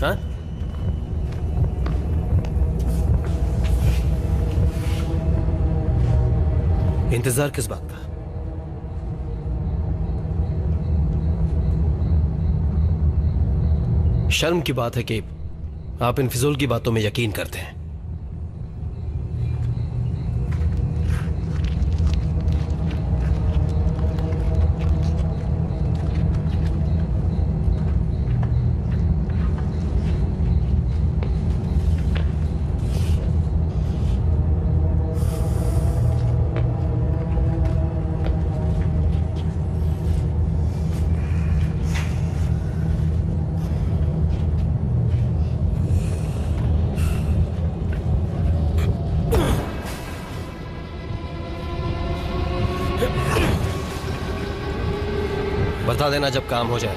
हाँ? इंतजार किस बात का? शर्म की बात है कि आप इन फिजूल की बातों में यकीन करते हैं। बता देना जब काम हो जाए।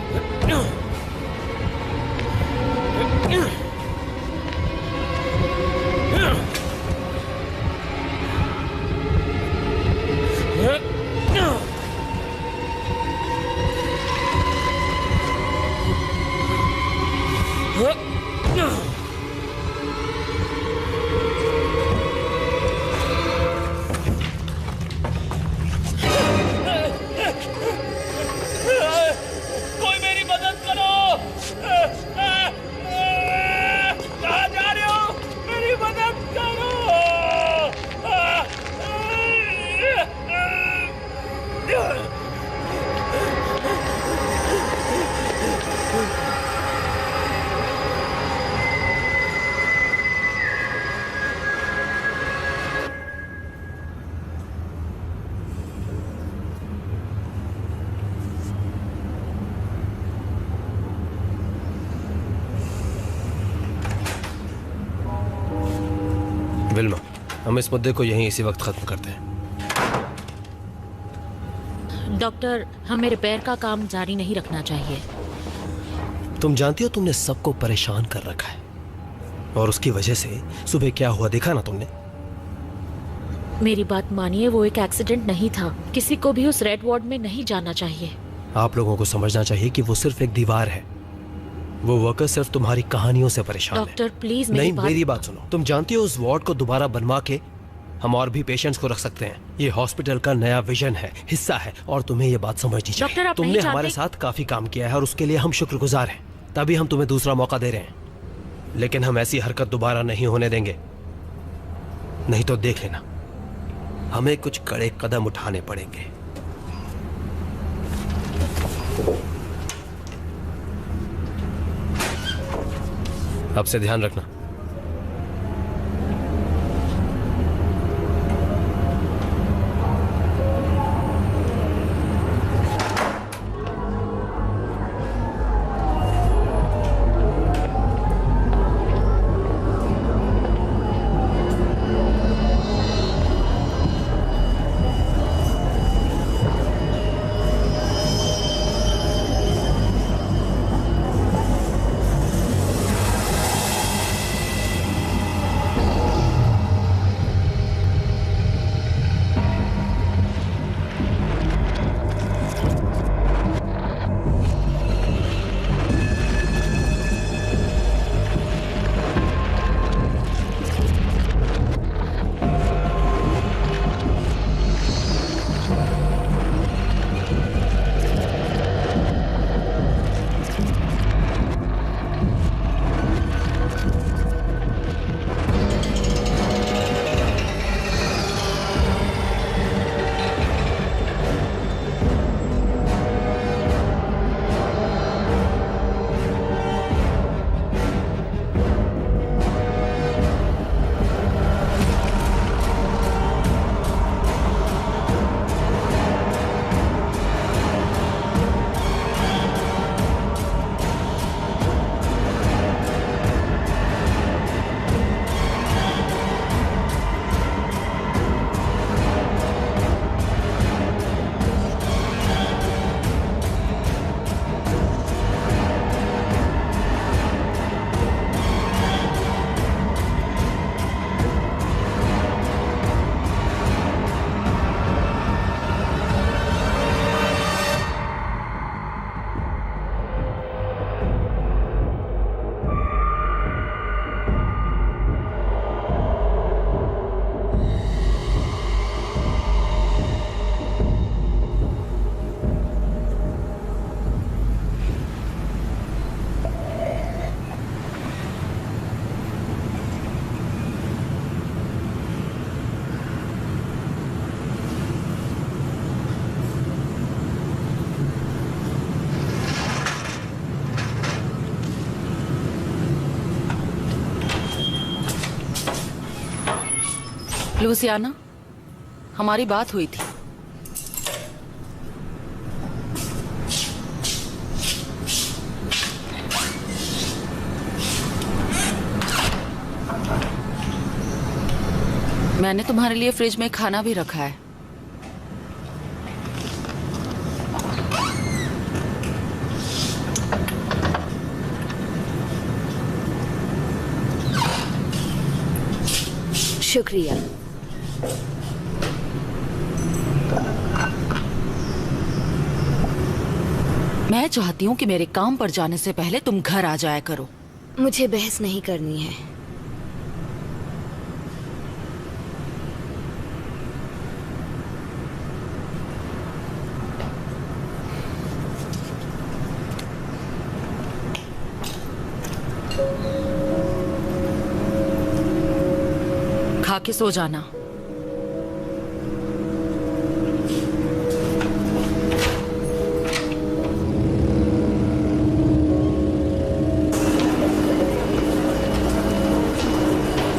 कोई मेरी मदद करो। कहाँ जा रहे हो? मेरी मदद करो। विल्मा, हम इस मुद्दे को यहीं इसी वक्त खत्म करते हैं। डॉक्टर, हमें रिपेयर का काम जारी नहीं रखना चाहिए। तुम जानती हो तुमने सबको परेशान कर रखा है, और उसकी वजह से सुबह क्या हुआ देखा ना तुमने? मेरी बात मानिए, वो एक एक्सीडेंट नहीं था। किसी को भी उस रेड वार्ड में नहीं जाना चाहिए। आप लोगों को समझना चाहिए कि वो सिर्फ एक दीवार है। वो वर्कर सिर्फ तुम्हारी कहानियों से परेशान है। डॉक्टर प्लीज मेरी बात सुनो। तुम जानती हो उस वार्ड को दोबारा बनवा के हम और भी पेशेंट्स को रख सकते हैं। ये हॉस्पिटल का नया विजन है, हिस्सा है, और तुम्हें ये बात समझनी चाहिए। डॉक्टर, आप तुमने नहीं हमारे चाहते? साथ काफी काम किया है और उसके लिए हम शुक्रगुजार हैं। तभी हम तुम्हें दूसरा मौका दे रहे हैं, लेकिन हम ऐसी हरकत दोबारा नहीं होने देंगे। नहीं तो देख लेना, हमें कुछ कड़े कदम उठाने पड़ेंगे। अब से ध्यान रखना। लुसियाना, हमारी बात हुई थी। मैंने तुम्हारे लिए फ्रिज में खाना भी रखा है। शुक्रिया। मैं चाहती हूँ कि मेरे काम पर जाने से पहले तुम घर आ जाया करो। मुझे बहस नहीं करनी है। खा के सो जाना।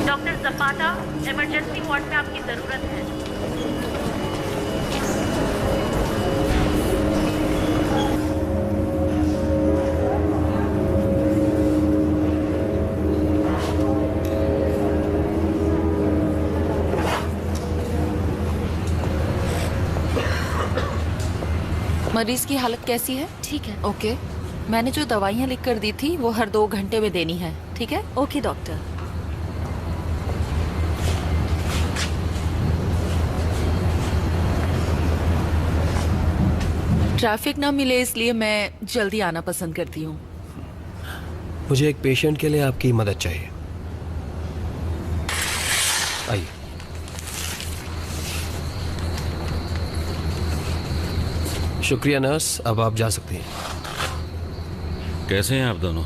डॉक्टर जपाटा, इमरजेंसी वार्ड में आपकी जरूरत है। मरीज की हालत कैसी है? ठीक है। ओके। मैंने जो दवाइयाँ लिख कर दी थी वो हर 2 घंटे में देनी है, ठीक है? Okay doctor. ट्रैफिक ना मिले इसलिए मैं जल्दी आना पसंद करती हूँ। मुझे एक पेशेंट के लिए आपकी मदद चाहिए। आइए। शुक्रिया नर्स, अब आप जा सकती हैं। कैसे हैं आप दोनों?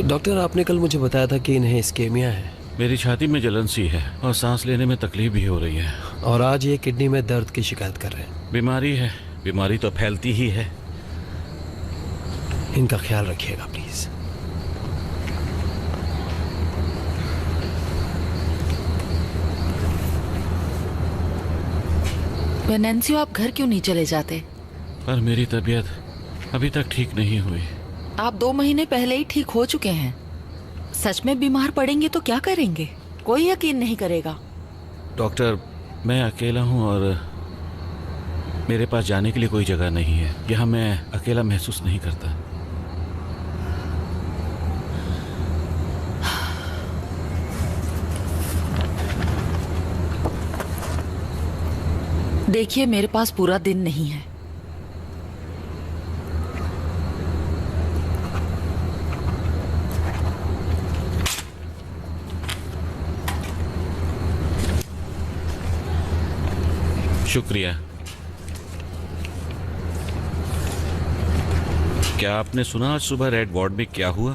डॉक्टर, आपने कल मुझे बताया था कि इन्हें स्केमिया है मेरी छाती में जलन सी है और सांस लेने में तकलीफ भी हो रही है। और आज ये किडनी में दर्द की शिकायत कर रहे हैं। बीमारी है, बीमारी तो फैलती ही है। इनका ख्याल रखिएगा प्लीज। वेनेंसियो, आप घर क्यों नहीं चले जाते? पर मेरी तबीयत अभी तक ठीक नहीं हुई। आप 2 महीने पहले ही ठीक हो चुके हैं। सच में बीमार पड़ेंगे तो क्या करेंगे? कोई यकीन नहीं करेगा। डॉक्टर, मैं अकेला हूँ और मेरे पास जाने के लिए कोई जगह नहीं है। यहाँ मैं अकेला महसूस नहीं करता। देखिए, मेरे पास पूरा दिन नहीं है। शुक्रिया। क्या आपने सुना आज सुबह रेड वार्ड में क्या हुआ?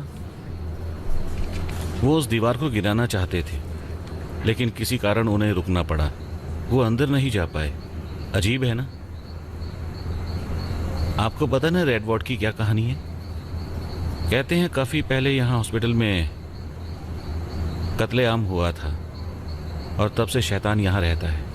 वो उस दीवार को गिराना चाहते थे, लेकिन किसी कारण उन्हें रुकना पड़ा। वो अंदर नहीं जा पाए। अजीब है ना? आपको पता ना रेड वार्ड की क्या कहानी है? कहते हैं काफी पहले यहाँ हॉस्पिटल में कत्लेआम हुआ था और तब से शैतान यहाँ रहता है।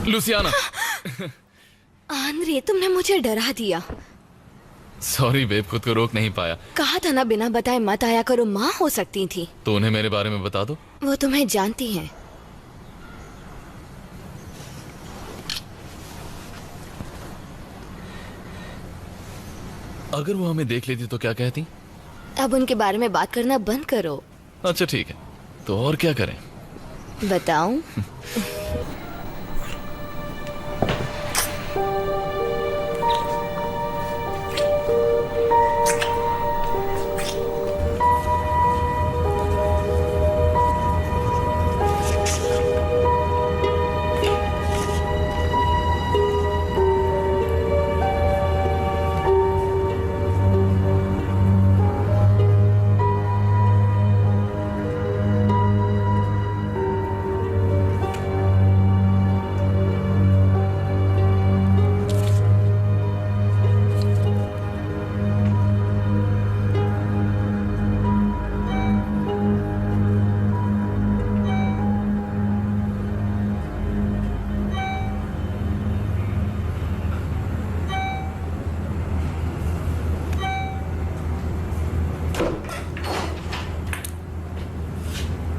लुसियाना। आंद्रे, तुमने मुझे डरा दिया। सॉरी बेब, खुद को रोक नहीं पाया। कहा था ना बिना बताए मत आया करो, माँ हो सकती थी। तो उन्हें मेरे बारे में बता दो। वो तुम्हें जानती हैं। अगर वो हमें देख लेती तो क्या कहती? अब उनके बारे में बात करना बंद करो। अच्छा ठीक है, तो और क्या करें? बताऊं?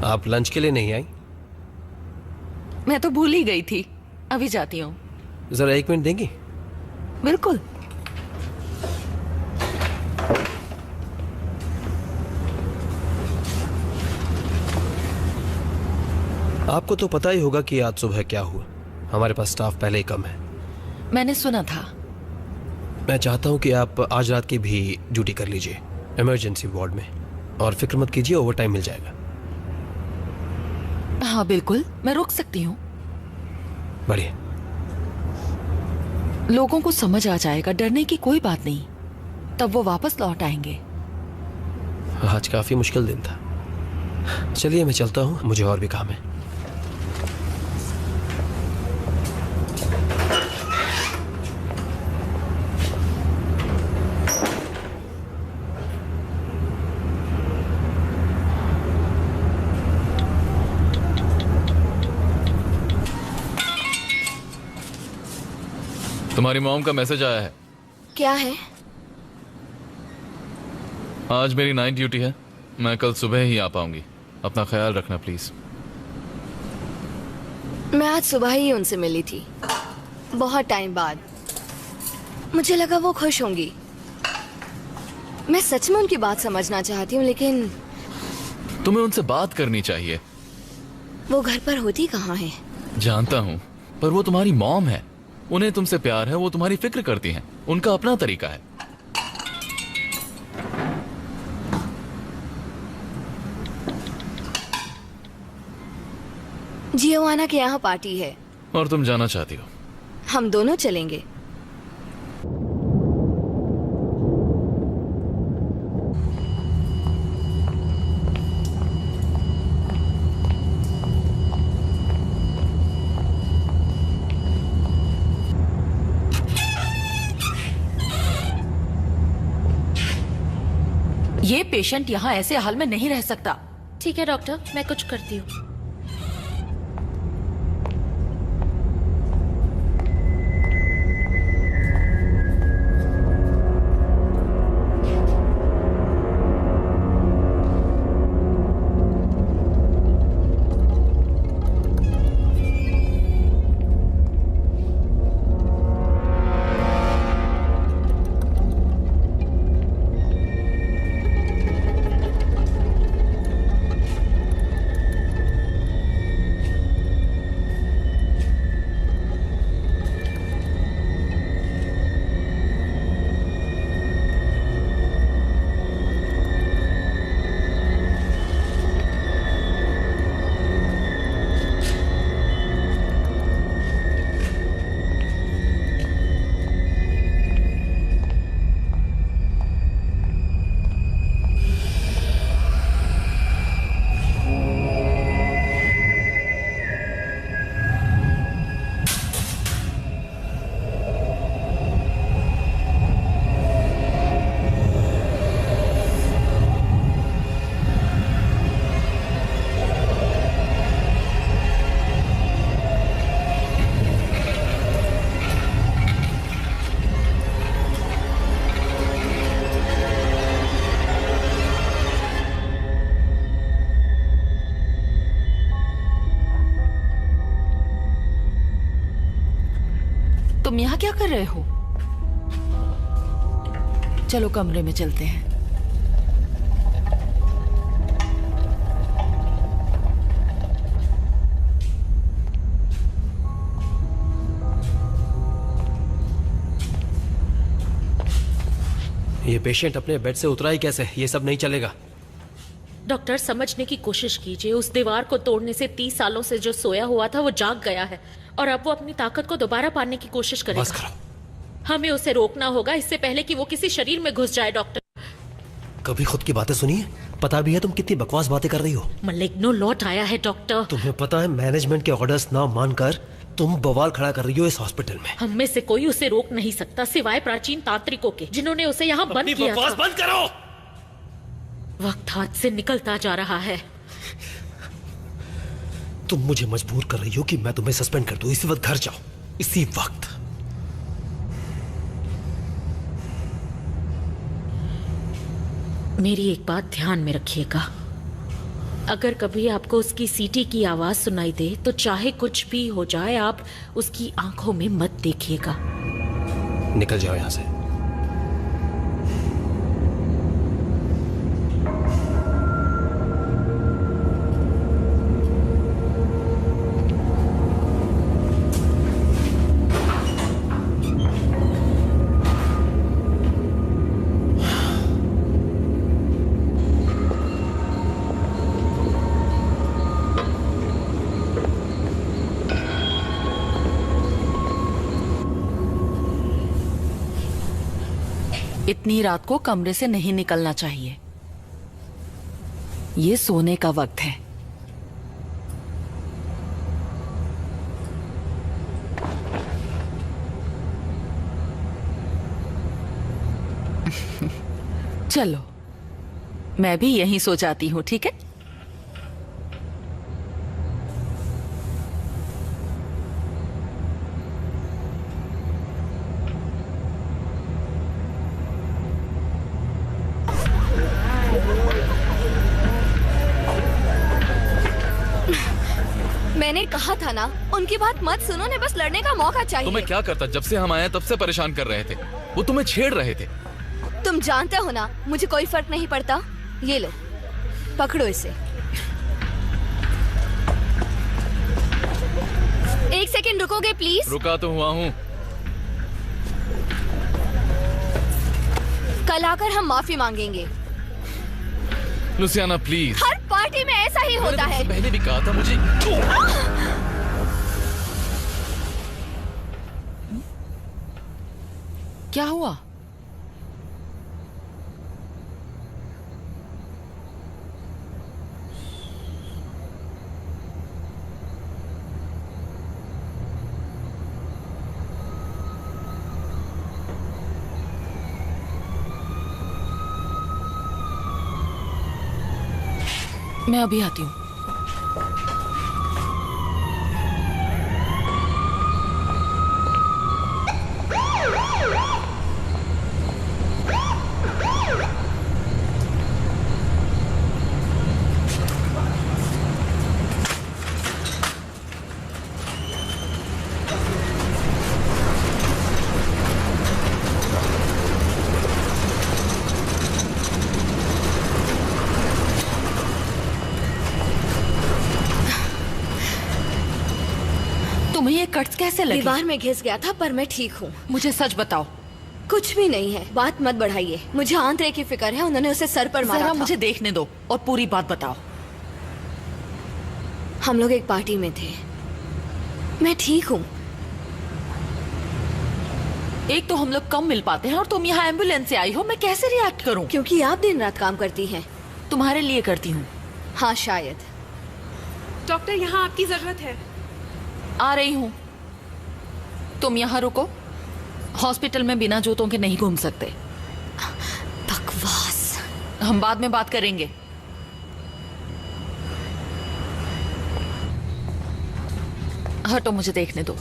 आप लंच के लिए नहीं आई? मैं तो भूल ही गई थी, अभी जाती हूँ। जरा 1 मिनट देंगी? बिल्कुल। आपको तो पता ही होगा कि आज सुबह क्या हुआ। हमारे पास स्टाफ पहले ही कम है। मैंने सुना था। मैं चाहता हूं कि आप आज रात की भी ड्यूटी कर लीजिए इमरजेंसी वार्ड में, और फिक्र मत कीजिए, ओवर टाइम मिल जाएगा। हाँ बिल्कुल, मैं रुक सकती हूँ। बढ़िया। लोगों को समझ आ जाएगा, डरने की कोई बात नहीं, तब वो वापस लौट आएंगे। आज काफी मुश्किल दिन था। चलिए मैं चलता हूँ, मुझे और भी काम है। तुम्हारी मॉम का मैसेज आया है। क्या है? आज मेरी नाइट ड्यूटी है, मैं कल सुबह ही आ पाऊंगी। अपना ख्याल रखना प्लीज। मैं आज सुबह ही उनसे मिली थी, बहुत टाइम बाद। मुझे लगा वो खुश होंगी। मैं सच में उनकी बात समझना चाहती हूँ, लेकिन तुम्हें उनसे बात करनी चाहिए। वो घर पर होती कहाँ है? जानता हूँ, पर वो तुम्हारी मॉम है। उन्हें तुमसे प्यार है, वो तुम्हारी फिक्र करती हैं। उनका अपना तरीका है। जियोवाना के यहाँ पार्टी है और तुम जाना चाहती हो? हम दोनों चलेंगे। ये पेशेंट यहाँ ऐसे हाल में नहीं रह सकता। ठीक है डॉक्टर, मैं कुछ करती हूँ। तुम यहाँ क्या कर रहे हो? चलो कमरे में चलते हैं। ये पेशेंट अपने बेड से उतरा ही कैसे? ये सब नहीं चलेगा। डॉक्टर, समझने की कोशिश कीजिए। उस दीवार को तोड़ने से 30 सालों से जो सोया हुआ था वो जाग गया है और अब वो अपनी ताकत को दोबारा पाने की कोशिश बस करेगा। करो। हमें उसे रोकना होगा इससे पहले कि वो किसी शरीर में घुस जाए। डॉक्टर, कभी खुद की बातें सुनिए। पता भी है तुम कितनी बकवास बातें कर रही हो। मलिग्नो लौट आया है डॉक्टर। तुम्हें पता है मैनेजमेंट के ऑर्डर्स ना मानकर तुम बवाल खड़ा कर रही हो इस हॉस्पिटल में। हम में से कोई उसे रोक नहीं सकता सिवाय प्राचीन तांत्रिकों के, जिन्होंने उसे यहाँ बंद किया था। बंद करो। वक्त हाथ से निकलता जा रहा है। तुम मुझे मजबूर कर रही हो कि मैं तुम्हें सस्पेंड कर दूं। इसी वक्त घर जाओ, इसी वक्त। मेरी एक बात ध्यान में रखिएगा, अगर कभी आपको उसकी सीटी की आवाज सुनाई दे तो चाहे कुछ भी हो जाए आप उसकी आंखों में मत देखिएगा। निकल जाओ यहां से। इतनी रात को कमरे से नहीं निकलना चाहिए। ये सोने का वक्त है। चलो, मैं भी यहीं सो जाती हूँ, ठीक है? मैंने कहा था ना, उनकी बात मत सुनो, उन्हें बस लड़ने का मौका चाहिए। तुम्हें क्या करता? जब से हम आए तब से परेशान कर रहे थे। वो तुम्हें छेड़ रहे थे। तुम जानते हो ना, मुझे कोई फर्क नहीं पड़ता। ये लो, पकड़ो इसे। एक सेकंड रुकोगे प्लीज? रुका तो हुआ हूँ। कल आकर हम माफी मांगेंगे। Louisiana please. हर पार्टी में ऐसा ही होता है। पहले भी कहा था मुझे। क्या हुआ? मैं अभी आती हूँ। तुम्हें ये कट्स कैसे लगे? दीवार में घिस गया था, पर मैं ठीक हूँ। मुझे सच बताओ। कुछ भी नहीं है, बात मत बढ़ाइए। मुझे आंतरे की फिक्र है, उन्होंने उसे सर पर मारा जरा था। मुझे देखने दो और पूरी बात बताओ। हम लोग एक पार्टी में थे। मैं ठीक हूँ। एक तो हम लोग कम मिल पाते हैं और तुम यहाँ एम्बुलेंस से आई हो। मैं कैसे रिएक्ट करूँ? क्योंकि आप दिन रात काम करती हैं। तुम्हारे लिए करती हूँ। हाँ शायद। डॉक्टर, यहाँ आपकी जरूरत है। आ रही हूँ। तुम यहाँ रुको। हॉस्पिटल में बिना जूतों के नहीं घूम सकते। बकवास। हम बाद में बात करेंगे। हटो, मुझे देखने दो।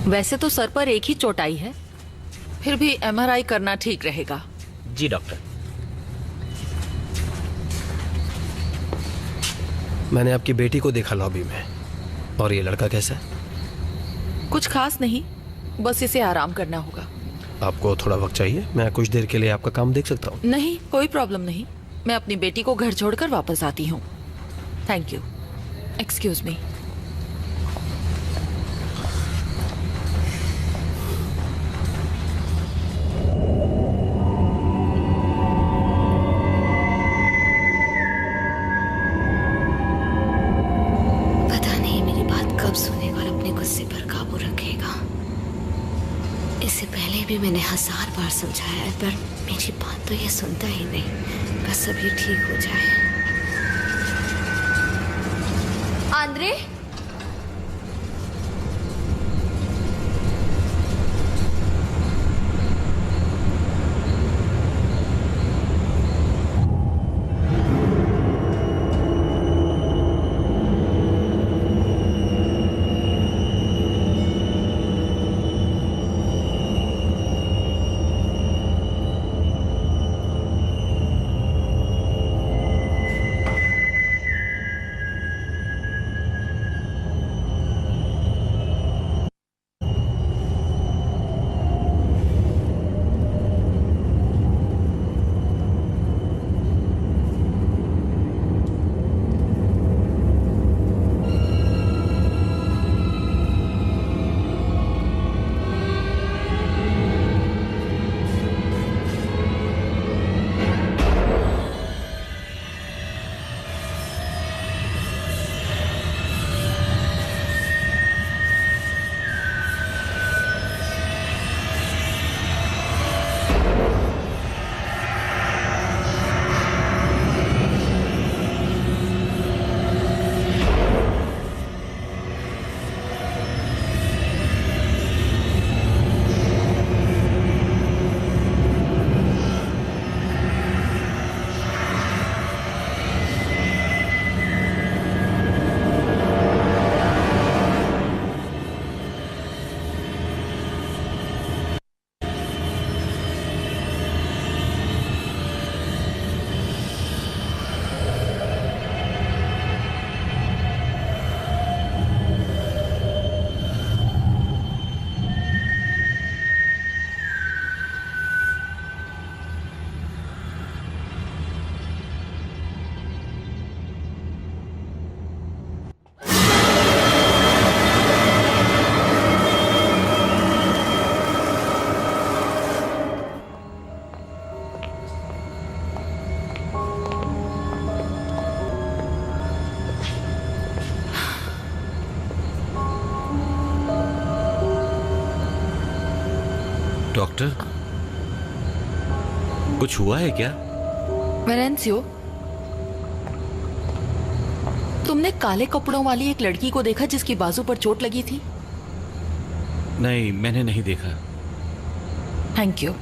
वैसे तो सर पर एक ही चोट आई है, फिर भी एमआरआई करना ठीक रहेगा। जी डॉक्टर। मैंने आपकी बेटी को देखा लॉबी में। और ये लड़का कैसा है? कुछ खास नहीं, बस इसे आराम करना होगा। आपको थोड़ा वक्त चाहिए? मैं कुछ देर के लिए आपका काम देख सकता हूँ। नहीं, कोई प्रॉब्लम नहीं। मैं अपनी बेटी को घर छोड़कर वापस आती हूँ। Thank you. Excuse me. पता नहीं मेरी बात कब सुनेगा और अपने गुस्से पर काबू रखेगा। इससे पहले भी मैंने 1000 बार समझाया है, पर मेरी बात तो ये सुनता ही नहीं। बस अब ये ठीक हो जाए। आंद्रे, डॉक्टर, कुछ हुआ है क्या? वेनेंसियो, तुमने काले कपड़ों वाली एक लड़की को देखा जिसकी बाजू पर चोट लगी थी? नहीं, मैंने नहीं देखा। Thank you.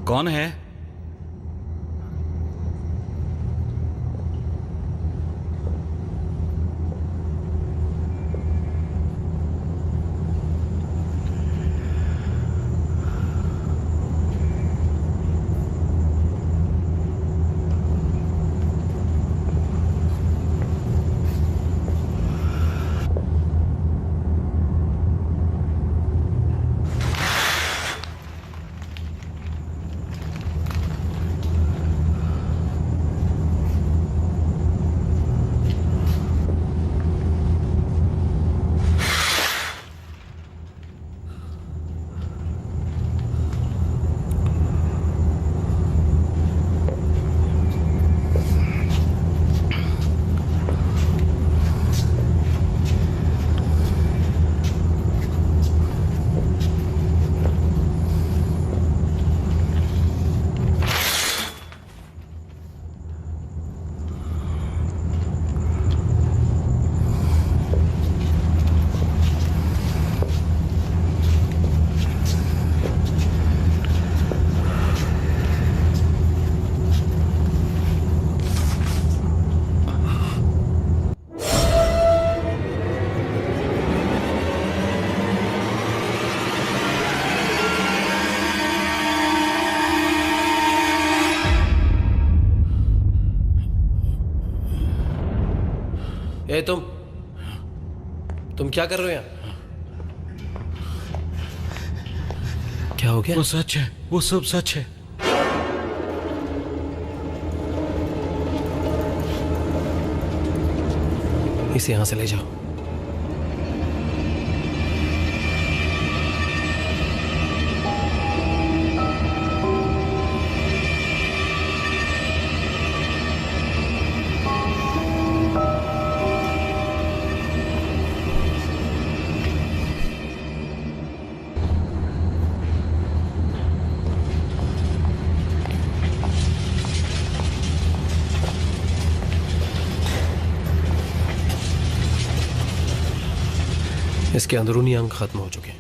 कौन है? ए तुम क्या कर रहे हो यहाँ? क्या हो गया? वो सच है, वो सब सच है। इसे यहां से ले जाओ। इसके अंदरूनी अंग खत्म हो चुके हैं।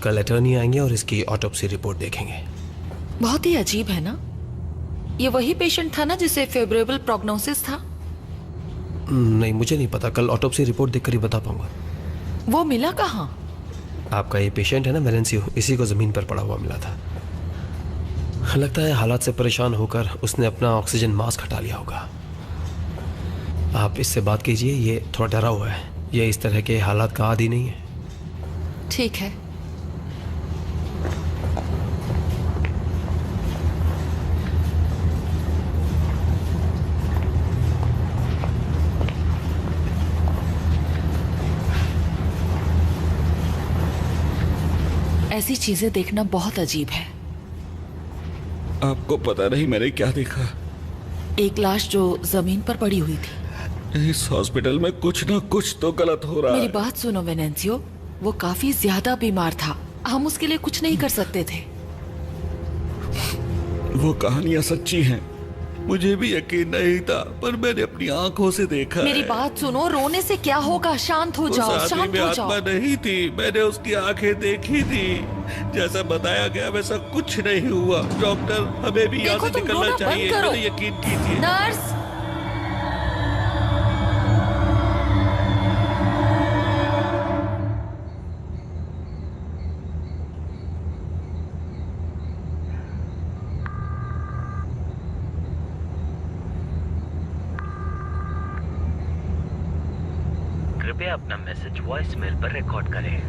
कल अटर्नी आएंगे और इसकी ऑटोप्सी रिपोर्ट देखेंगे। बहुत ही अजीब है ना? ये वही पेशेंट था ना जिसे फेवरेबल प्रोग्नोसिस था? नहीं, मुझे नहीं पता। कल ऑटोप्सी रिपोर्ट देखकर ही बता पाऊंगा। वो मिला कहाँ? आपका ये पेशेंट है ना वेलेंसियो, इसी को जमीन पर पड़ा हुआ मिला था। लगता है हालात से परेशान होकर उसने अपना ऑक्सीजन मास्क हटा लिया होगा। आप इससे बात कीजिए, ये थोड़ा डरा हुआ है। ये इस तरह के हालात का आदी नहीं है। ठीक है। ऐसी चीजें देखना बहुत अजीब है। आपको पता नहीं मैंने क्या देखा? एक लाश जो जमीन पर पड़ी हुई थी। इस हॉस्पिटल में कुछ ना कुछ तो गलत हो रहा है। मेरी बात सुनो वेनेंसियो, वो काफी ज्यादा बीमार था। हम उसके लिए कुछ नहीं कर सकते थे। वो कहानियां सच्ची हैं। मुझे भी यकीन नहीं था, पर मैंने अपनी आंखों से देखा। मेरी बात सुनो, रोने से क्या होगा? शांत हो जाओ, उस आदमी शांत में हो आत्मा जाओ। नहीं थी। मैंने उसकी आंखें देखी थी। जैसा बताया गया वैसा कुछ नहीं हुआ। डॉक्टर, हमें भी यहाँ देखो, से तुम निकलना रोना चाहिए। बंद करो। मेरा यकीन कीजिए। नर्स, कृपया अपना मैसेज वॉइस मेल पर रिकॉर्ड करें।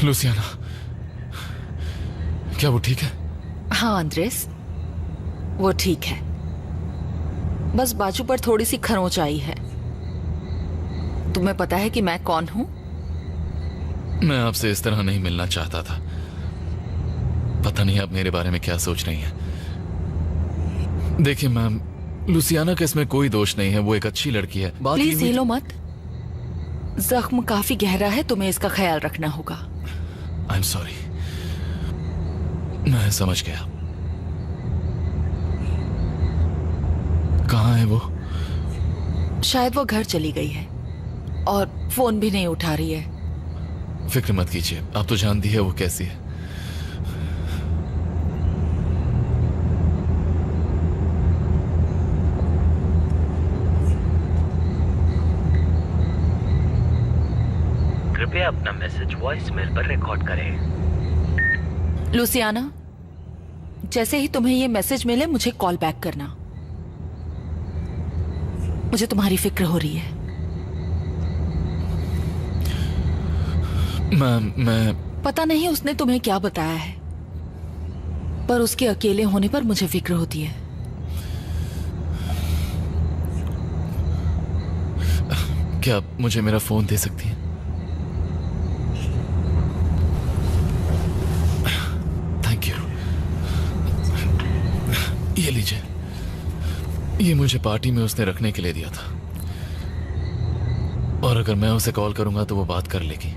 लुसियाना, क्या वो ठीक है? हाँ अंद्रेस, वो ठीक है। बस बाजू पर थोड़ी सी खरोंच आई है। तुम्हें पता है कि मैं कौन हूं? मैं आपसे इस तरह नहीं मिलना चाहता था। पता नहीं आप मेरे बारे में क्या सोच रही हैं। देखिए मैम, लुसियाना का इसमें कोई दोष नहीं है, वो एक अच्छी लड़की है। बात ये प्लीज हुई- हिलो मत। जख्म काफी गहरा है, तुम्हें इसका ख्याल रखना होगा। आई एम सॉरी, मैं समझ गया। कहाँ है वो? शायद वो घर चली गई है और फोन भी नहीं उठा रही है। फिक्र मत कीजिए, आप तो जानती है वो कैसी है। कृपया अपना मैसेज वॉइसमेल पर रिकॉर्ड करें। लुसियाना, जैसे ही तुम्हें ये मैसेज मिले मुझे कॉल बैक करना। मुझे तुम्हारी फिक्र हो रही है। मैं पता नहीं उसने तुम्हें क्या बताया है, पर उसके अकेले होने पर मुझे फिक्र होती है। क्या आप मुझे मेरा फोन दे सकती हैं? Thank you. ये लीजिए, ये मुझे पार्टी में उसने रखने के लिए दिया था, और अगर मैं उसे कॉल करूंगा तो वो बात कर लेगी।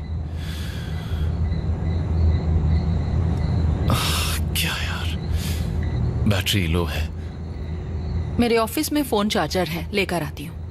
क्या यार, बैटरी लो है। मेरे ऑफिस में फोन चार्जर है, लेकर आती हूँ।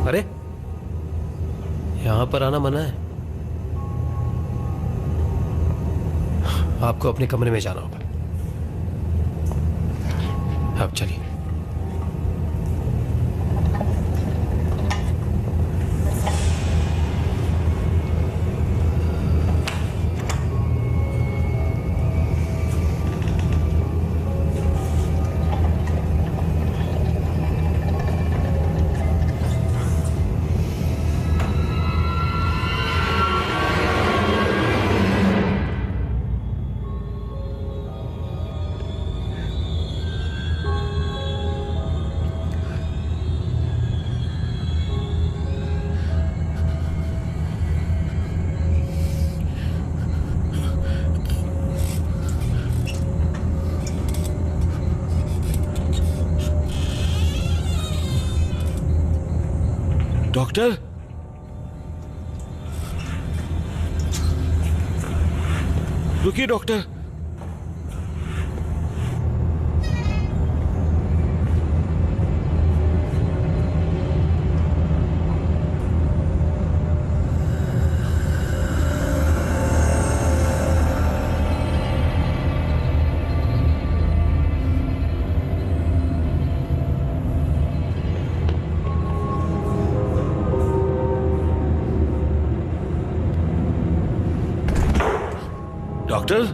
अरे यहां पर आना मना है। आपको अपने कमरे में जाना होगा। अब चलिए। डॉक्टर, रुकिए डॉक्टर। डॉक्टर,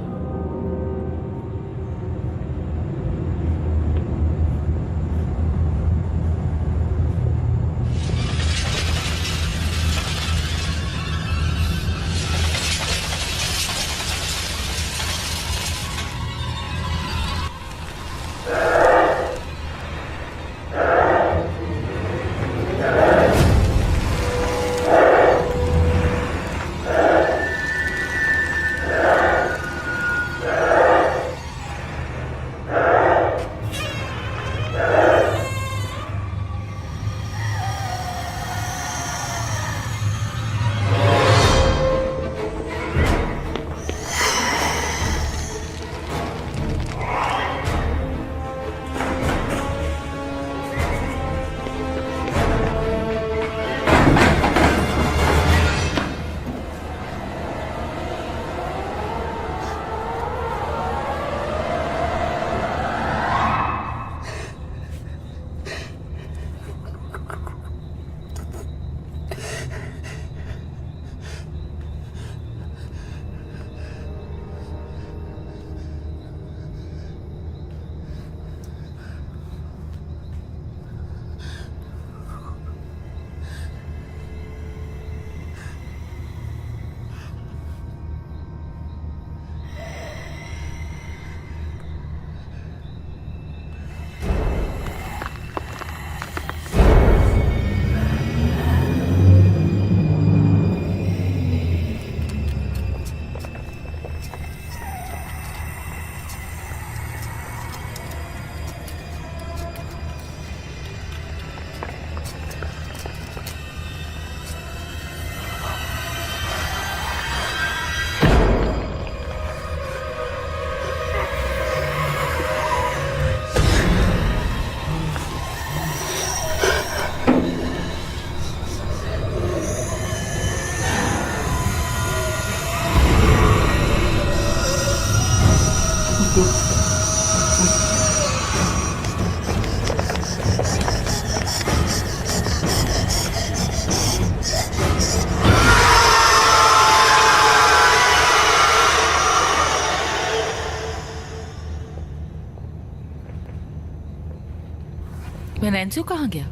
नैन्सी कहाँ गया?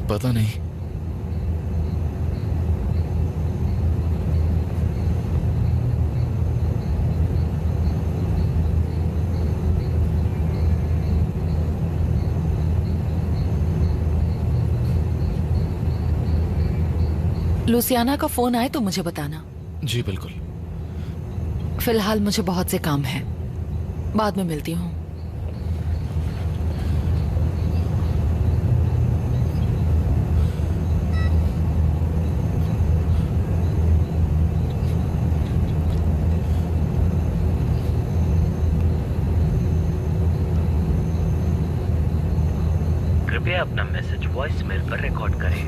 पता नहीं। लुसियाना का फोन आए तो मुझे बताना। जी बिल्कुल। फिलहाल मुझे बहुत से काम है, बाद में मिलती हूँ। कृपया अपना मैसेज वॉइसमेल पर रिकॉर्ड करें।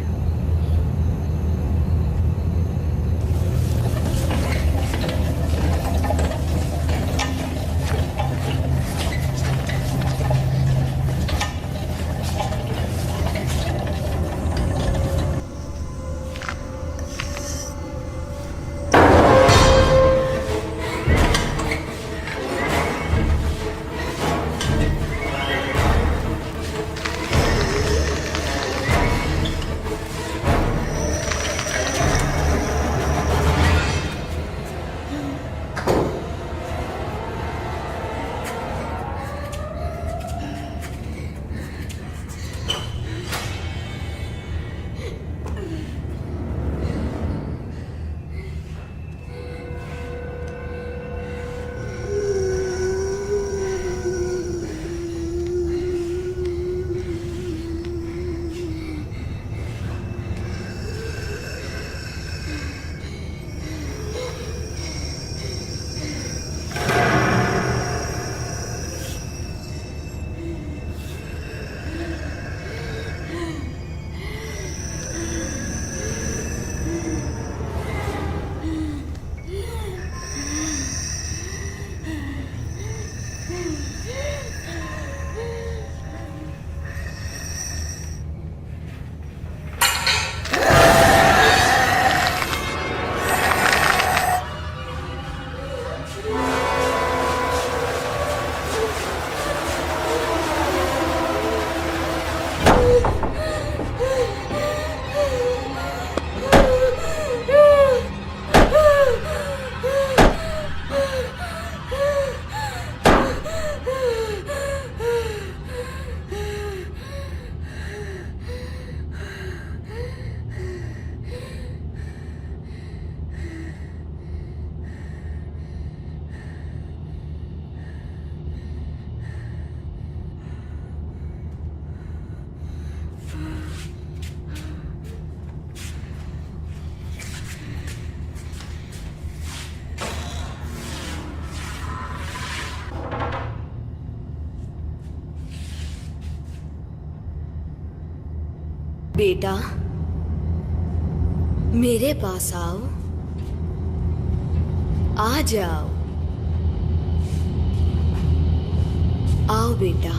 बेटा मेरे पास आओ, आ जाओ, आओ बेटा।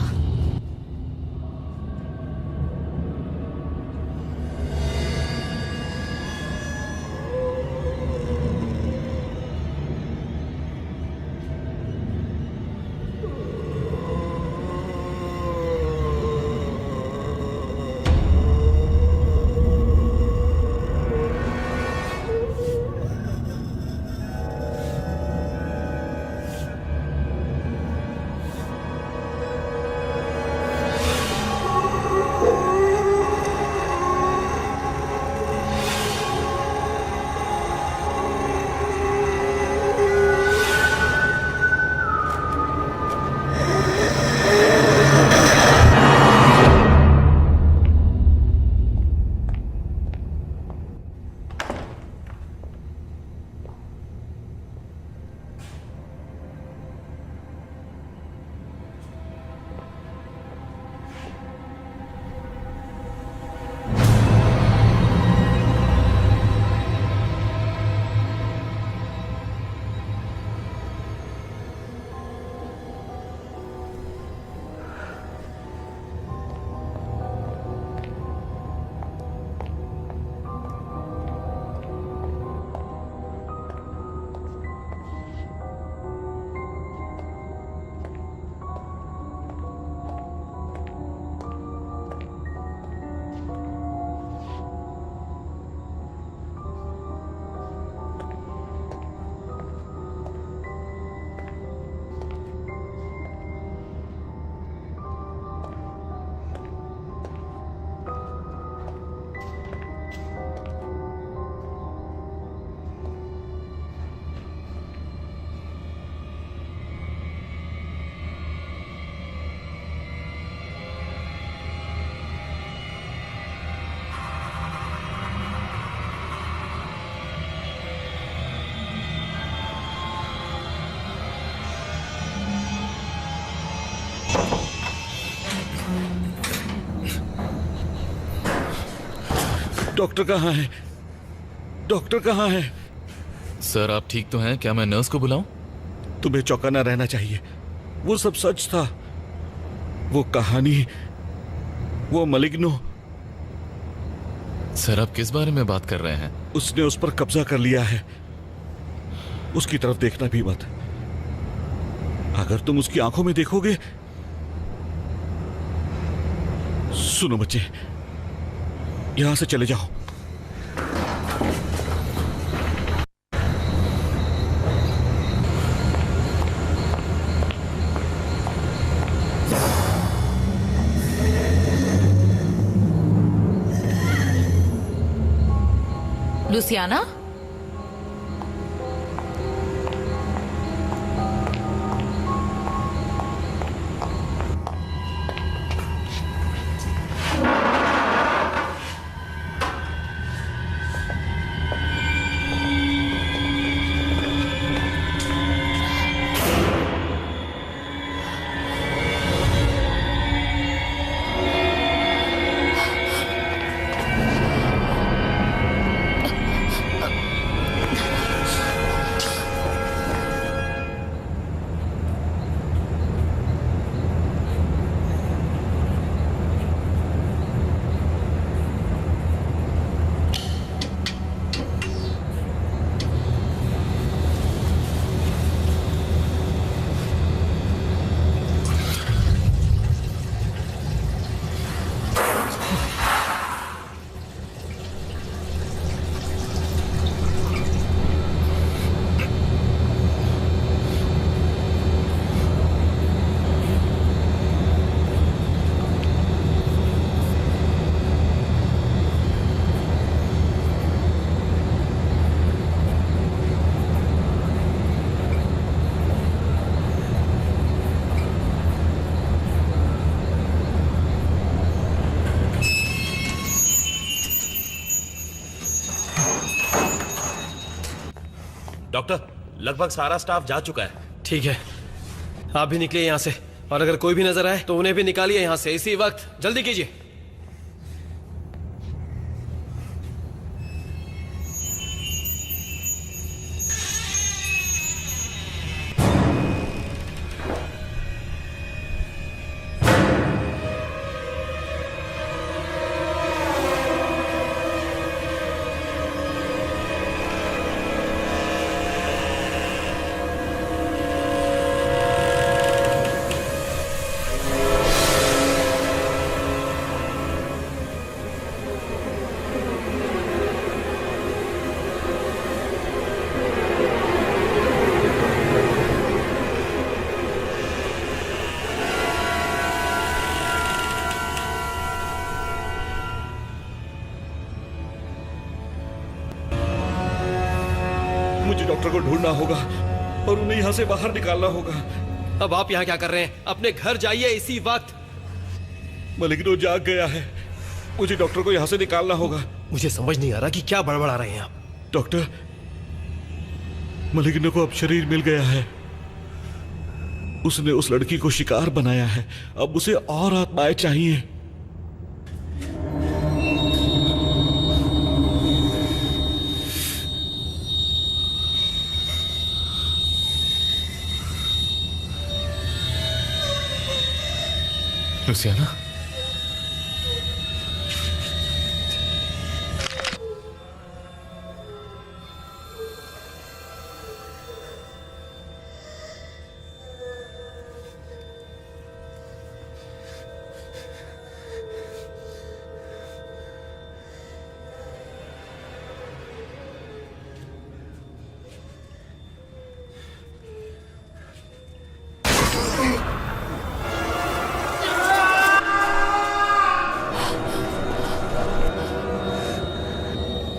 डॉक्टर कहाँ है? डॉक्टर कहाँ है? सर आप ठीक तो हैं? क्या मैं नर्स को बुलाऊं? तुम्हें चौंकाना रहना चाहिए। वो सब सच था। वो कहानी, वो मलिग्नो। सर आप किस बारे में बात कर रहे हैं? उसने उस पर कब्जा कर लिया है। उसकी तरफ देखना भी मत। अगर तुम उसकी आंखों में देखोगे। सुनो बच्चे, यहां से चले जाओ। लुसियाना, डॉक्टर, लगभग सारा स्टाफ जा चुका है। ठीक है, आप भी निकलिए यहाँ से, और अगर कोई भी नजर आए तो उन्हें भी निकालिए यहाँ से इसी वक्त। जल्दी कीजिए। मुझे डॉक्टर को ढूंढना होगा और उन्हें यहाँ से बाहर निकालना होगा। अब आप यहाँ क्या कर रहे हैं? अपने घर जाइए इसी वक्त। मलिग्नो जाग गया है, मुझे डॉक्टर को यहाँ से निकालना होगा। मुझे समझ नहीं आ रहा कि क्या बड़बड़ा रहे हैं आप। डॉक्टर, मलिग्नो को अब शरीर मिल गया है। उसने उस लड़की को शिकार बनाया है, अब उसे और आत्माएं चाहिए। लुसियाना,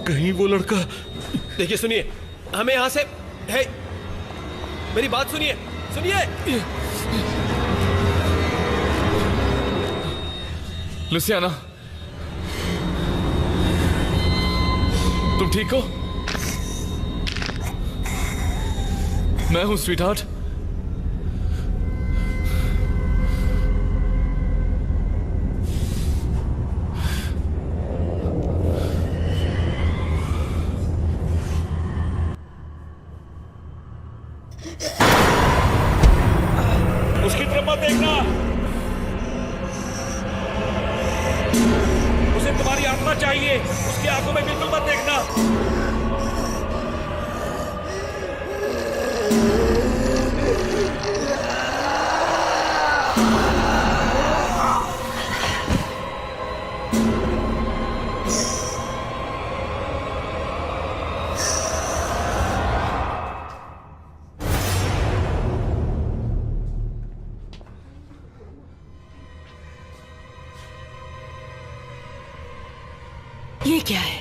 कहीं वो लड़का। देखिए सुनिए, हमें यहां से है, मेरी बात सुनिए, सुनिए। लुसियाना, तुम ठीक हो? मैं हूं स्वीटहार्ट। उसकी तरफ मत देखना, उसे तुम्हारी आत्मा चाहिए, उसकी आंखों में बिल्कुल मत देखना। ये क्या है?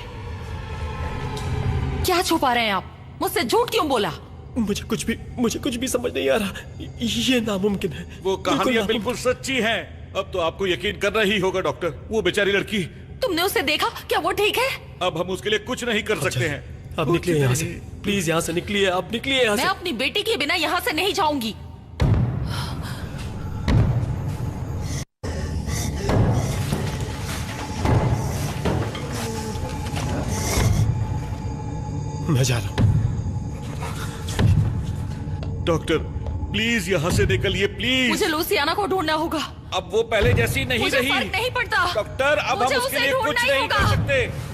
क्या छुपा रहे हैं आप? मुझसे झूठ क्यों बोला? मुझे कुछ भी समझ नहीं आ रहा। ये नामुमकिन है। वो कहानियां बिल्कुल सच्ची हैं। अब तो आपको यकीन करना ही होगा डॉक्टर। वो बेचारी लड़की, तुमने उसे देखा? क्या वो ठीक है? अब हम उसके लिए कुछ नहीं कर सकते हैं। अब निकलिए यहाँ से, प्लीज यहाँ से निकलिए, आप निकलिए यहाँ मैं से। अपनी बेटी के बिना यहाँ से नहीं जाऊंगी। मैं जा रहा हूँ। डॉक्टर प्लीज यहाँ से निकलिए, प्लीज। मुझे लुसियाना को ढूंढना होगा। अब वो पहले जैसी नहीं मुझे रही। फर्क नहीं पड़ता। डॉक्टर, अब मुझे हम उसके उसे लिए कुछ ढूंढना ही नहीं कर होगा। सकते।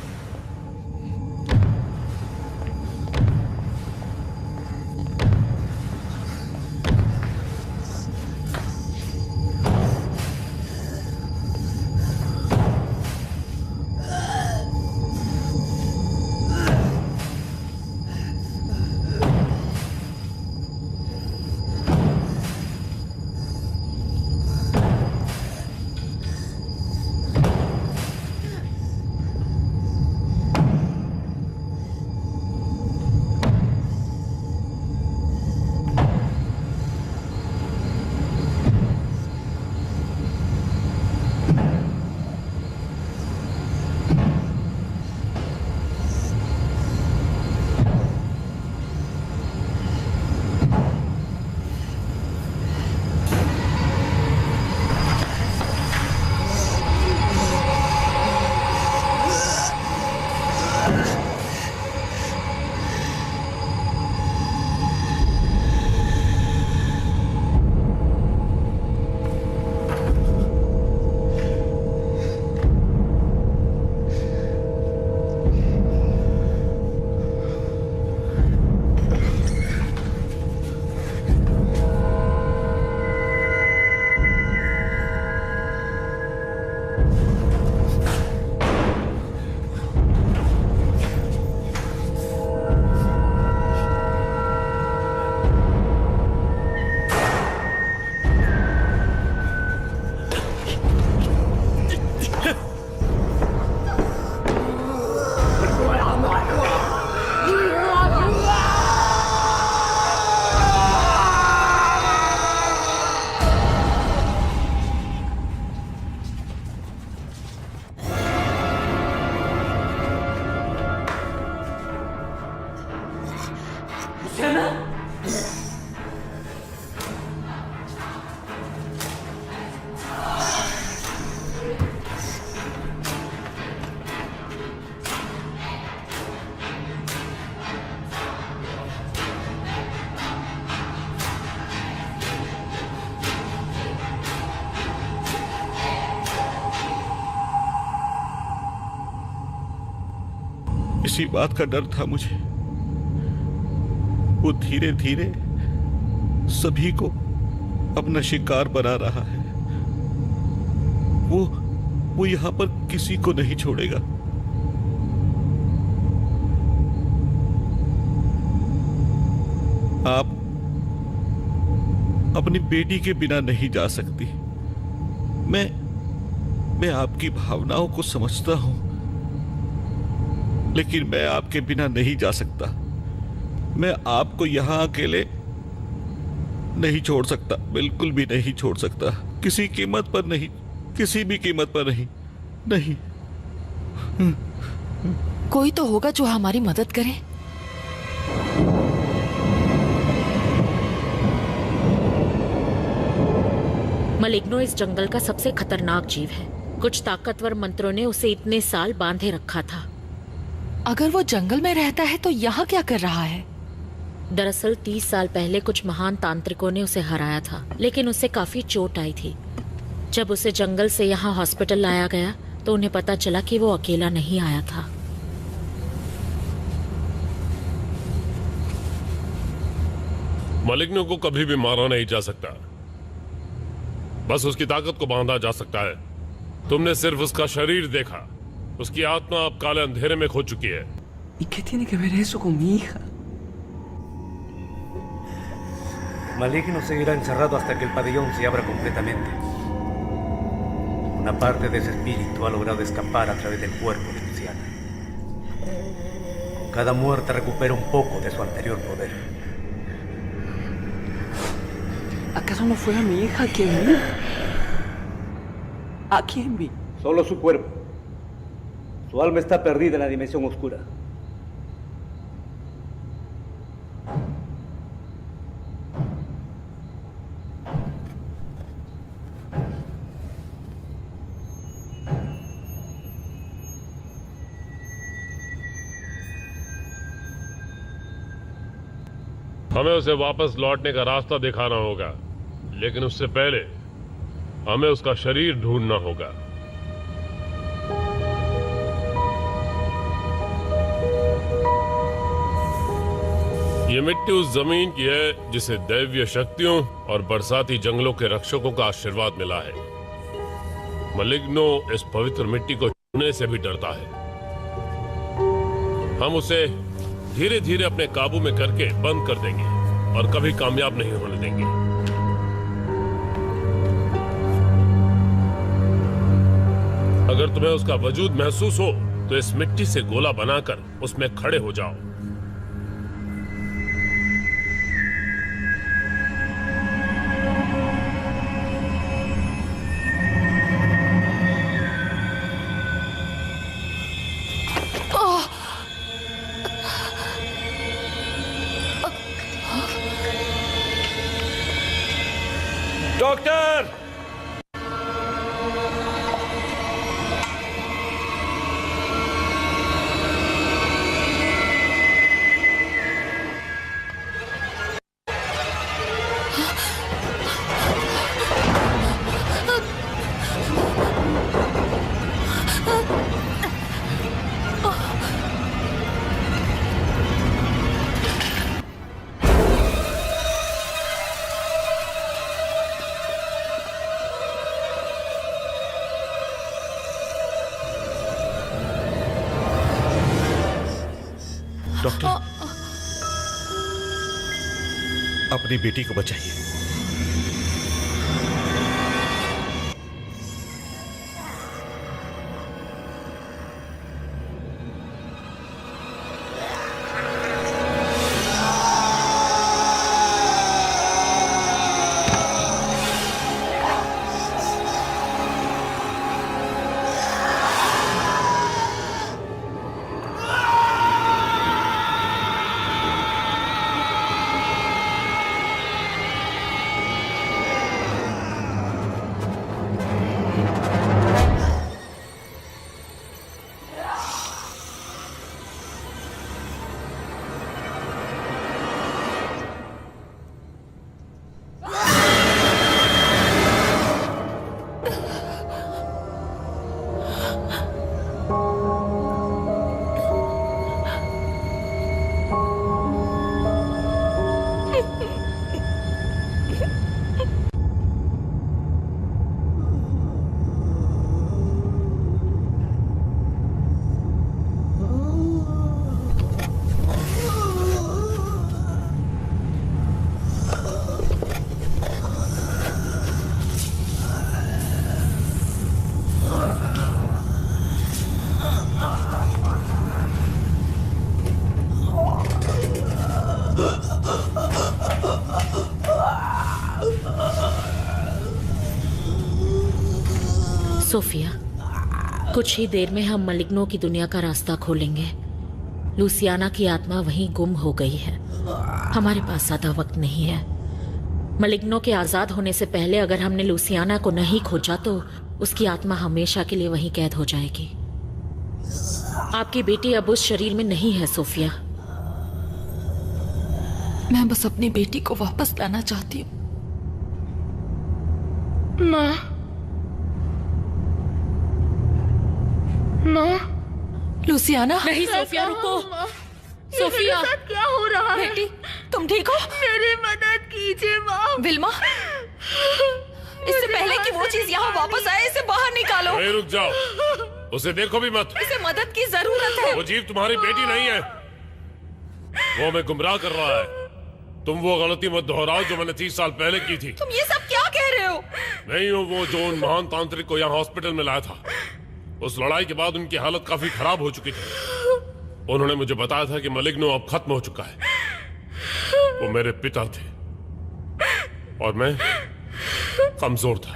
इसी बात का डर था मुझे। वो धीरे धीरे सभी को अपना शिकार बना रहा है। वो यहां पर किसी को नहीं छोड़ेगा। आप अपनी बेटी के बिना नहीं जा सकती। मैं आपकी भावनाओं को समझता हूं, लेकिन मैं आपके बिना नहीं जा सकता। मैं आपको यहां अकेले नहीं छोड़ सकता, बिल्कुल भी नहीं छोड़ सकता। किसी कीमत पर नहीं, किसी भी कीमत पर नहीं, नहीं। कोई तो होगा जो हमारी मदद करे। मलिग्नो इस जंगल का सबसे खतरनाक जीव है। कुछ ताकतवर मंत्रों ने उसे इतने साल बांधे रखा था। अगर वो जंगल में रहता है तो यहाँ क्या कर रहा है? दरअसल 30 साल पहले कुछ महान तांत्रिकों ने उसे हराया था, लेकिन उसे काफी चोट आई थी। जब उसे जंगल से यहाँ हॉस्पिटल लाया गया तो उन्हें पता चला कि वो अकेला नहीं आया था। मलिग्नो को कभी भी मारा नहीं जा सकता, बस उसकी ताकत को बांधा जा सकता है। तुमने सिर्फ उसका शरीर देखा, उसकी आत्मा अब काले अंधेरे में खो चुकी है। ¿Y qué tiene que ver eso con mi hija? Maligno seguirá encerrado hasta que el pabellón se abra completamente. Una parte de ese espíritu ha logrado escapar a través del cuerpo de Luciana. Con cada muerte recupera un poco de su anterior poder. ¿Acaso no fue a mi hija a quien vi? ¿A quién vi? Solo su cuerpo. Su alma está perdida en la dimensión oscura. हमें उसे वापस लौटने का रास्ता दिखाना होगा, लेकिन उससे पहले हमें उसका शरीर ढूंढना होगा। ये मिट्टी उस जमीन की है जिसे दैवीय शक्तियों और बरसाती जंगलों के रक्षकों का आशीर्वाद मिला है। मलिग्नो इस पवित्र मिट्टी को छूने से भी डरता है। हम उसे धीरे धीरे अपने काबू में करके बंद कर देंगे और कभी कामयाब नहीं होने देंगे। अगर तुम्हें उसका वजूद महसूस हो तो इस मिट्टी से गोला बनाकर उसमें खड़े हो जाओ। डॉक्टर! डॉक्टर, अपनी बेटी को बचाइए। सोफिया, कुछ ही देर में हम मलिग्नो की दुनिया का रास्ता खोलेंगे। लूसियाना की आत्मा वहीं गुम हो गई है। हमारे पास ज्यादा वक्त नहीं है। मलिग्नो के आजाद होने से पहले अगर हमने लूसियाना को नहीं खोजा तो उसकी आत्मा हमेशा के लिए वहीं कैद हो जाएगी। आपकी बेटी अब उस शरीर में नहीं है सोफिया। मैं बस अपनी बेटी को वापस लाना चाहती हूँ। माँ, माँ, लूसियाना। नहीं सोफिया, रुको। सोफिया, क्या हो रहा है? बेटी, तुम ठीक हो? मेरी मदद कीजिए माँ। विल्मा, इससे पहले कि वो चीज यहाँ वापस आए, इसे बाहर निकालो। अरे रुक जाओ, उसे देखो भी मत। इसे मदद की जरूरत है। वो जीव तुम्हारी बेटी नहीं है, वो हमें गुमराह कर रहा है। तुम वो गलती मत दोहराओ जो मैंने 30 साल पहले की थी। तुम ये सब क्या कह रहे हो? नहीं हूँ वो जो उन महान तांत्रिक को यहाँ हॉस्पिटल में लाया था। उस लड़ाई के बाद उनकी हालत काफी खराब हो चुकी थी। उन्होंने मुझे बताया था कि मलिग्नो अब खत्म हो चुका है। वो मेरे पिता थे और मैं कमजोर था।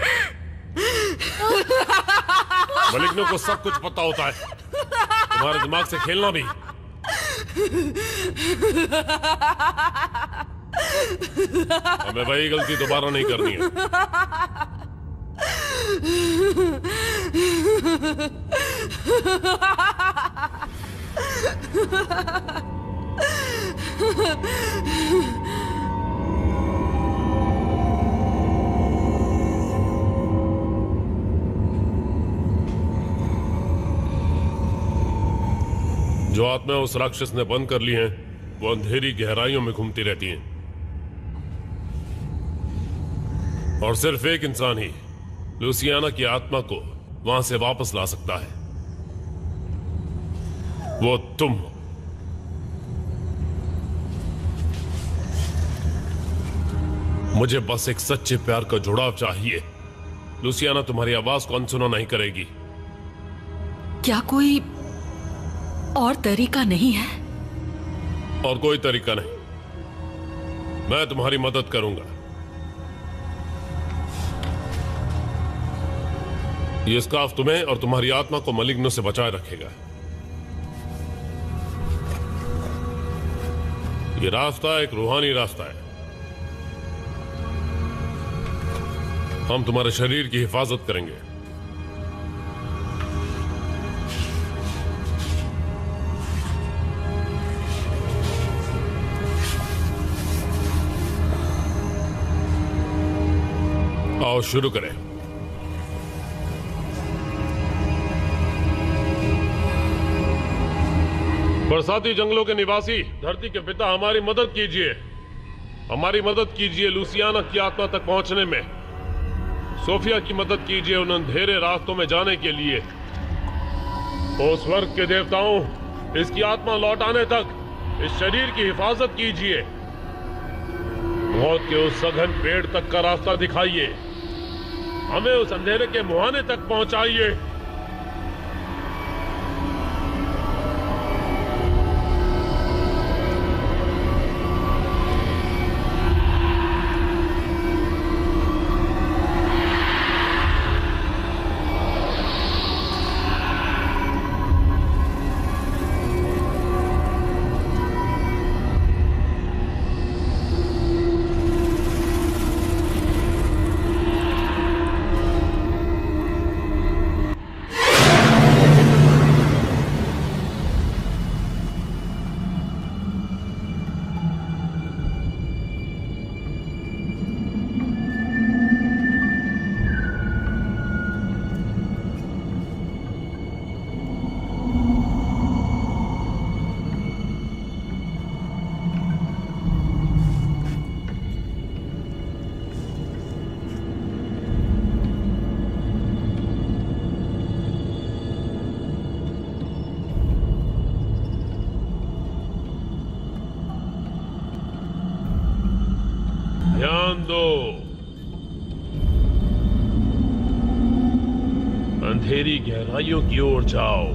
मलिग्नो को सब कुछ पता होता है, तुम्हारे दिमाग से खेलना भी। हमें वही गलती दोबारा नहीं करनी है। जो आत्मा उस राक्षस ने बंद कर ली हैं, वो अंधेरी गहराइयों में घूमती रहती हैं। और सिर्फ एक इंसान ही लूसियाना की आत्मा को वहां से वापस ला सकता है। वो तुम हो। मुझे बस एक सच्चे प्यार का जुड़ाव चाहिए। लूसियाना तुम्हारी आवाज को अनसुना नहीं करेगी। क्या कोई और तरीका नहीं है? और कोई तरीका नहीं। मैं तुम्हारी मदद करूंगा। ये स्कार्फ तुम्हें और तुम्हारी आत्मा को मलिग्नो से बचाए रखेगा। ये रास्ता एक रूहानी रास्ता है। हम तुम्हारे शरीर की हिफाजत करेंगे। आओ शुरू करें। बरसाती जंगलों के निवासी, धरती के पिता, हमारी मदद कीजिए। हमारी मदद कीजिए लूसियाना की आत्मा तक पहुंचने में। सोफिया की मदद कीजिए उन अंधेरे रास्तों में जाने के लिए। ओ स्वर्ग के देवताओं, इसकी आत्मा लौट आने तक इस शरीर की हिफाजत कीजिए। मौत के उस सघन पेड़ तक का रास्ता दिखाइए। हमें उस अंधेरे के मुहाने तक पहुंचाइए। ध्यान दो। अंधेरी गहराइयों की ओर जाओ।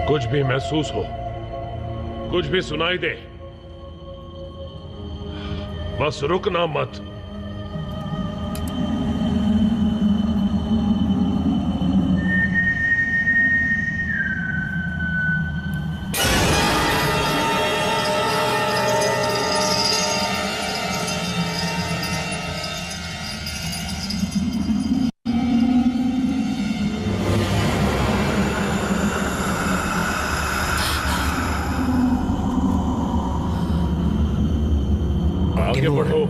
कुछ भी महसूस हो, कुछ भी सुनाई दे, बस रुकना मत। आगे बढ़ो।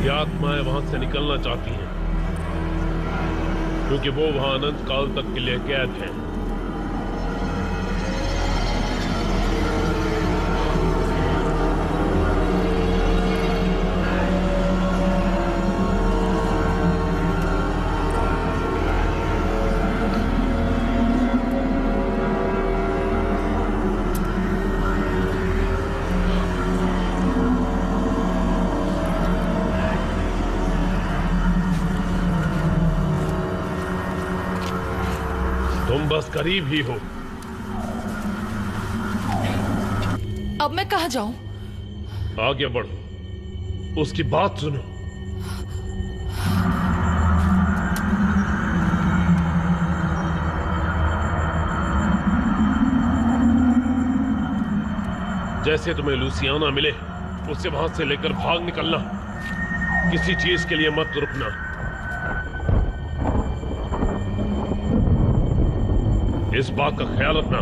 ये आत्माएं वहां से निकलना चाहती हैं क्योंकि वो वहां अनंत काल तक के लिए कैद हैं। तुम बस करीब ही हो। अब मैं कहाँ जाऊं? आगे बढ़ो, उसकी बात सुनो। जैसे तुम्हें लुसियाना मिले, उससे वहां से लेकर भाग निकलना। किसी चीज के लिए मत रुकना। इस बात का ख्याल रखना।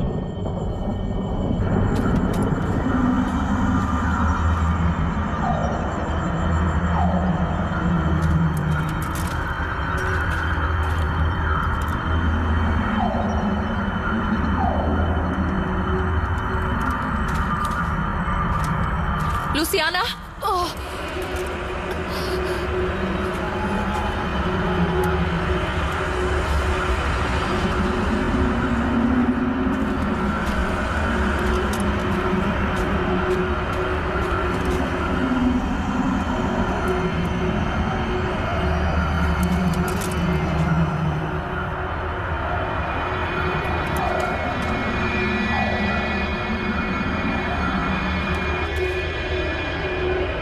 लुसियाना, ओह!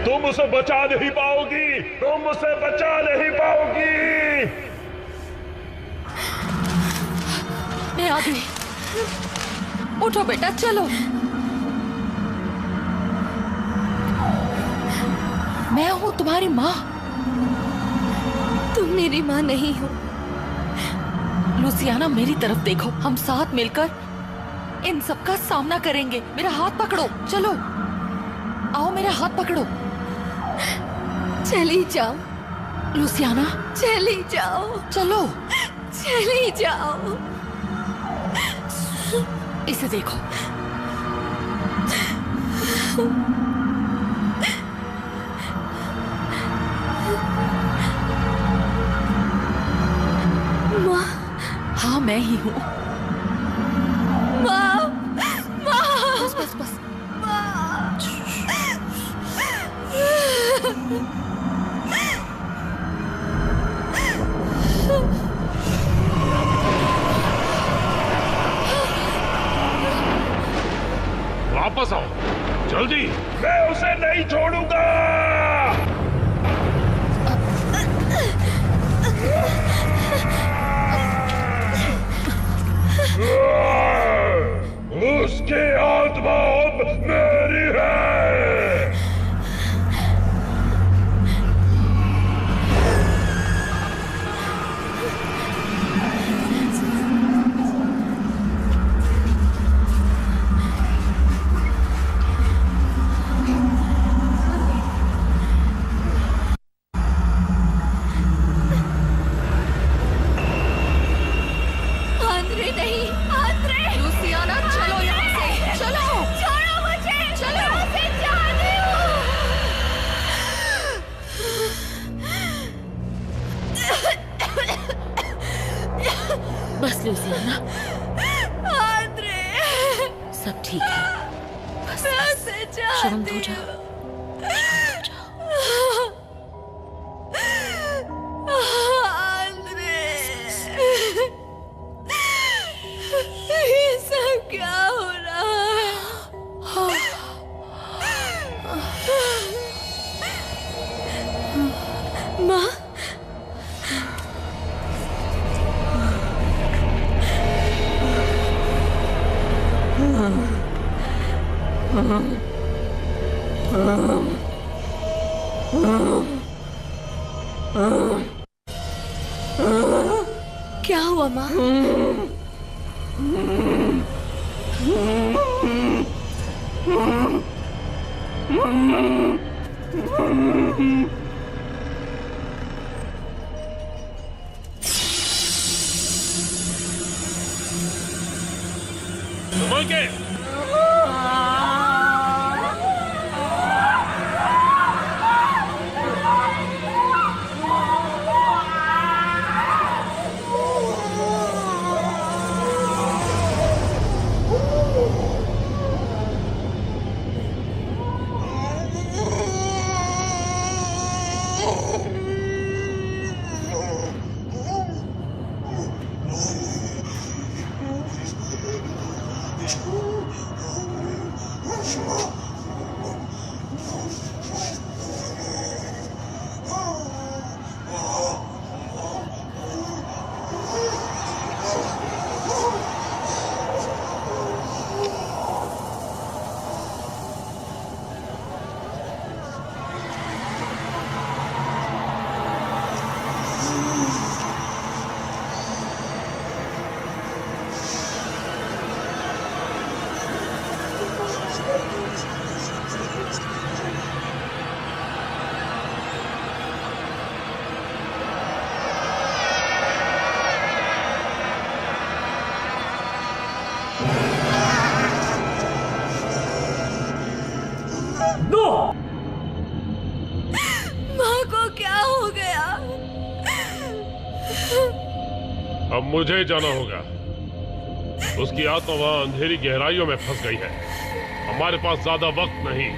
तुम उसे बचा नहीं पाओगी, तुम उसे बचा नहीं पाओगी। मैं आ गई। उठो बेटा, चलो। मैं हूं तुम्हारी माँ। तुम मेरी माँ नहीं हो। लुसियाना, मेरी तरफ देखो। हम साथ मिलकर इन सब का सामना करेंगे। मेरा हाथ पकड़ो, चलो। आओ, मेरा हाथ पकड़ो। चली जाओ लुसियाना, चली जाओ, चलो। चली जाओ। इसे देखो। माँ, मैं ही हूँ। माँ, माँ, बस बस बस। वापस आओ जल्दी। मैं उसे नहीं छोड़ूंगा। उसकी आत्मा अब मेरी है। आंद्रे नहीं, आंद्रे। लुसियाना, चलो यहाँ से, चलो। छोड़ो मुझे, चलो। मैं उसे चाहती हूँ। बस लुसियाना, आंद्रे, सब ठीक है। बस मैं बस, उसे शांत हो चाहती जाओ। हूँ। आंद्रे, ये सब क्या हो रहा है? माँ, क्या हुआ माँ? संभल के। माँ को क्या हो गया? अब मुझे जाना होगा। उसकी आत्मा वहां अंधेरी गहराइयों में फंस गई है। हमारे पास ज्यादा वक्त नहीं।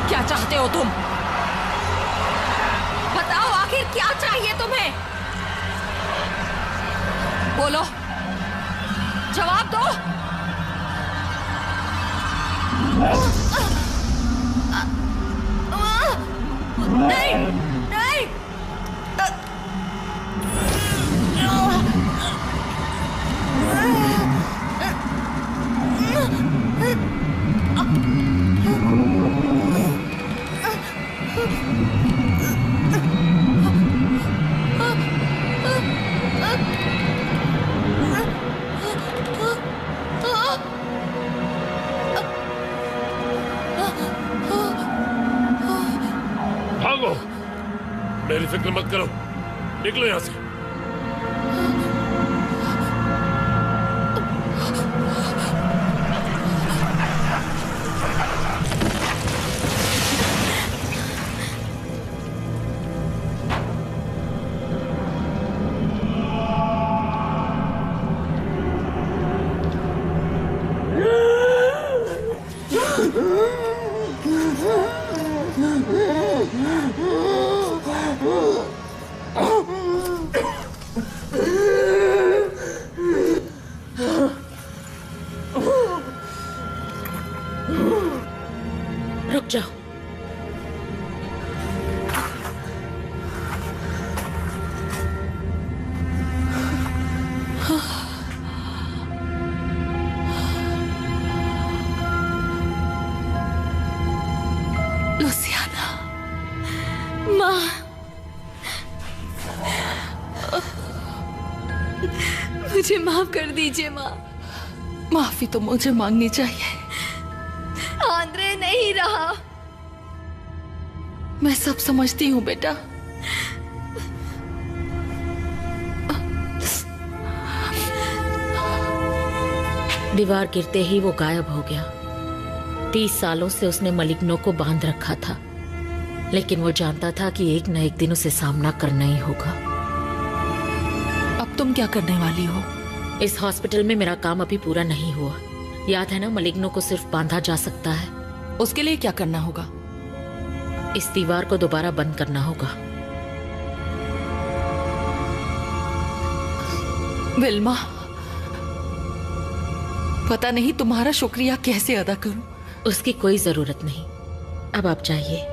क्या चाहते हो तुम? बताओ आखिर क्या चाहिए तुम्हें? बोलो, जवाब दो। नहीं, नहीं। मेरी फिक्र मत करो, निकलो यहां से। रुक जाओ। लुसियाना, माँ, मुझे माफ कर दीजिए माँ। माफी तो मुझे मांगनी चाहिए। आंद्रे नहीं रहा। मैं सब समझती हूँ बेटा। दीवार गिरते ही वो गायब हो गया। 30 सालों से उसने मलिग्नो को बांध रखा था, लेकिन वो जानता था कि एक न एक दिन उसे सामना करना ही होगा। अब तुम क्या करने वाली हो? इस हॉस्पिटल में मेरा काम अभी पूरा नहीं हुआ। याद है ना, मलिग्नो को सिर्फ बांधा जा सकता है। उसके लिए क्या करना होगा? इस दीवार को दोबारा बंद करना होगा। विल्मा, पता नहीं तुम्हारा शुक्रिया कैसे अदा करूं। उसकी कोई जरूरत नहीं। अब आप जाइए।